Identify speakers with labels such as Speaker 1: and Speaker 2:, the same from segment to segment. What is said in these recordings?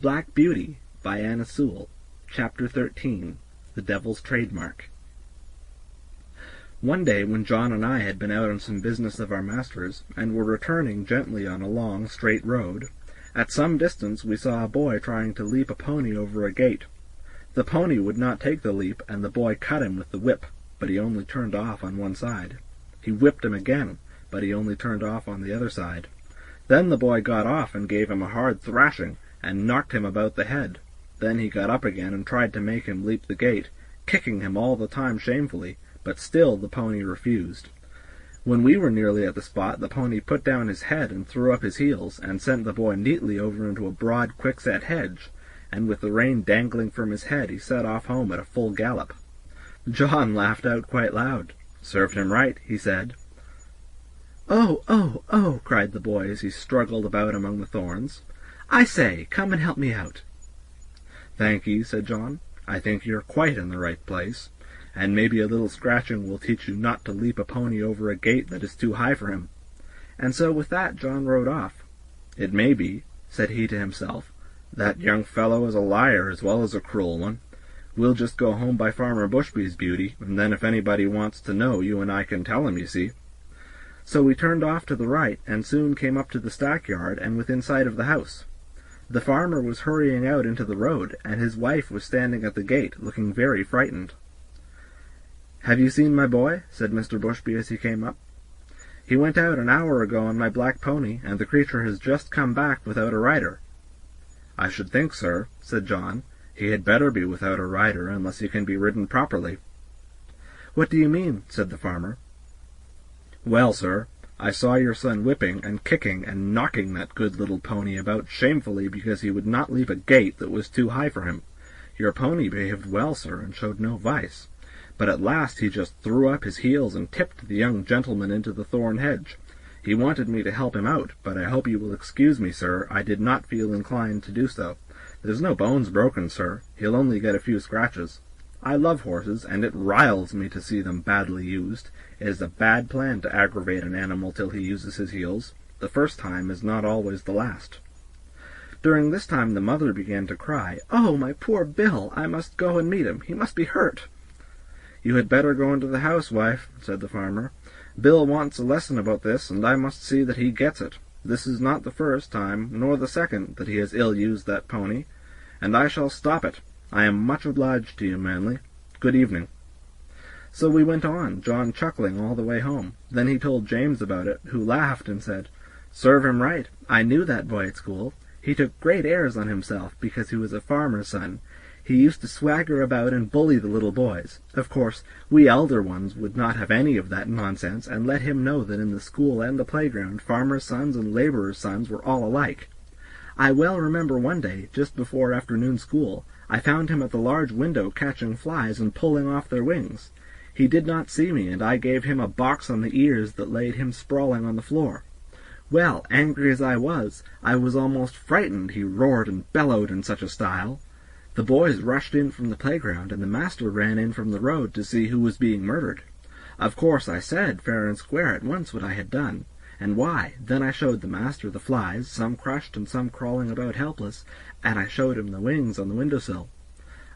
Speaker 1: Black Beauty by Anna Sewell. Chapter 13. The Devil's Trademark. One day when John and I had been out on some business of our master's, and were returning gently on a long, straight road, at some distance we saw a boy trying to leap a pony over a gate. The pony would not take the leap, and the boy cut him with the whip, but he only turned off on one side. He whipped him again, but he only turned off on the other side. Then the boy got off and gave him a hard thrashing, and knocked him about the head. Then he got up again and tried to make him leap the gate, kicking him all the time shamefully, but still the pony refused. When we were nearly at the spot, the pony put down his head and threw up his heels, and sent the boy neatly over into a broad quickset hedge, and with the rein dangling from his head he set off home at a full gallop. John laughed out quite loud. "Served him right," he said. "Oh, oh, oh!" cried the boy as he struggled about among the thorns. "I say, come and help me out." "Thank ye," said John. "I think you're quite in the right place, and maybe a little scratching will teach you not to leap a pony over a gate that is too high for him." And so with that John rode off. "It may be," said he to himself, "that young fellow is a liar as well as a cruel one. We'll just go home by Farmer Bushby's, Beauty, and then if anybody wants to know, you and I can tell him, you see." So we turned off to the right, and soon came up to the stackyard and within sight of the house. The farmer was hurrying out into the road, and his wife was standing at the gate, looking very frightened. "Have you seen my boy?" said Mr. Bushby as he came up. "He went out an hour ago on my black pony, and the creature has just come back without a rider." "I should think, sir," said John, "he had better be without a rider, unless he can be ridden properly." "What do you mean?" said the farmer. "Well, sir, I saw your son whipping and kicking and knocking that good little pony about shamefully because he would not leap a gate that was too high for him. Your pony behaved well, sir, and showed no vice. But at last he just threw up his heels and tipped the young gentleman into the thorn hedge. He wanted me to help him out, but I hope you will excuse me, sir, I did not feel inclined to do so. There's no bones broken, sir. He'll only get a few scratches. I love horses, and it riles me to see them badly used. It is a bad plan to aggravate an animal till he uses his heels. The first time is not always the last." During this time the mother began to cry, "Oh, my poor Bill! I must go and meet him. He must be hurt." "You had better go into the house, wife," said the farmer. "Bill wants a lesson about this, and I must see that he gets it. This is not the first time, nor the second, that he has ill-used that pony, and I shall stop it. I am much obliged to you, Manly. Good evening." So we went on, John chuckling all the way home. Then he told James about it, who laughed and said, "Serve him right. I knew that boy at school. He took great airs on himself because he was a farmer's son. He used to swagger about and bully the little boys. Of course, we elder ones would not have any of that nonsense, and let him know that in the school and the playground farmers' sons and laborers' sons were all alike. I well remember one day, just before afternoon school, I found him at the large window catching flies and pulling off their wings. He did not see me, and I gave him a box on the ears that laid him sprawling on the floor. Well, angry as I was almost frightened, he roared and bellowed in such a style. The boys rushed in from the playground, and the master ran in from the road to see who was being murdered. Of course I said fair and square at once what I had done, and why. Then I showed the master the flies, some crushed and some crawling about helpless, and I showed him the wings on the window-sill.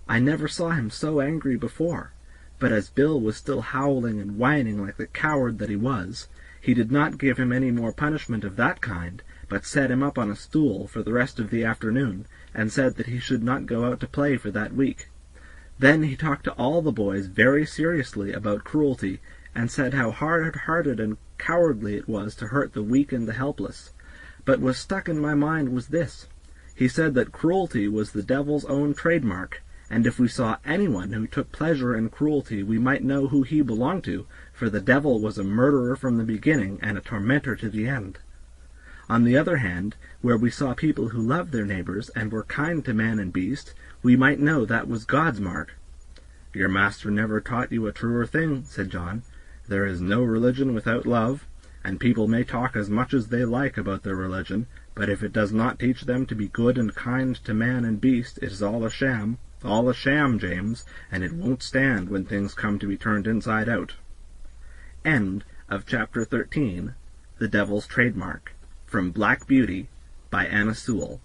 Speaker 1: I never saw him so angry before, but as Bill was still howling and whining like the coward that he was, he did not give him any more punishment of that kind, but set him up on a stool for the rest of the afternoon, and said that he should not go out to play for that week. Then he talked to all the boys very seriously about cruelty, and said how hard-hearted and cowardly it was to hurt the weak and the helpless. But what stuck in my mind was this. He said that cruelty was the devil's own trademark, and if we saw anyone who took pleasure in cruelty we might know who he belonged to, for the devil was a murderer from the beginning and a tormentor to the end. On the other hand, where we saw people who loved their neighbors and were kind to man and beast, we might know that was God's mark. "Your master never taught you a truer thing," said John. "There is no religion without love, and people may talk as much as they like about their religion, but if it does not teach them to be good and kind to man and beast, it is all a sham, James, and it won't stand when things come to be turned inside out." End of Chapter 13. The Devil's Trademark. From Black Beauty by Anna Sewell.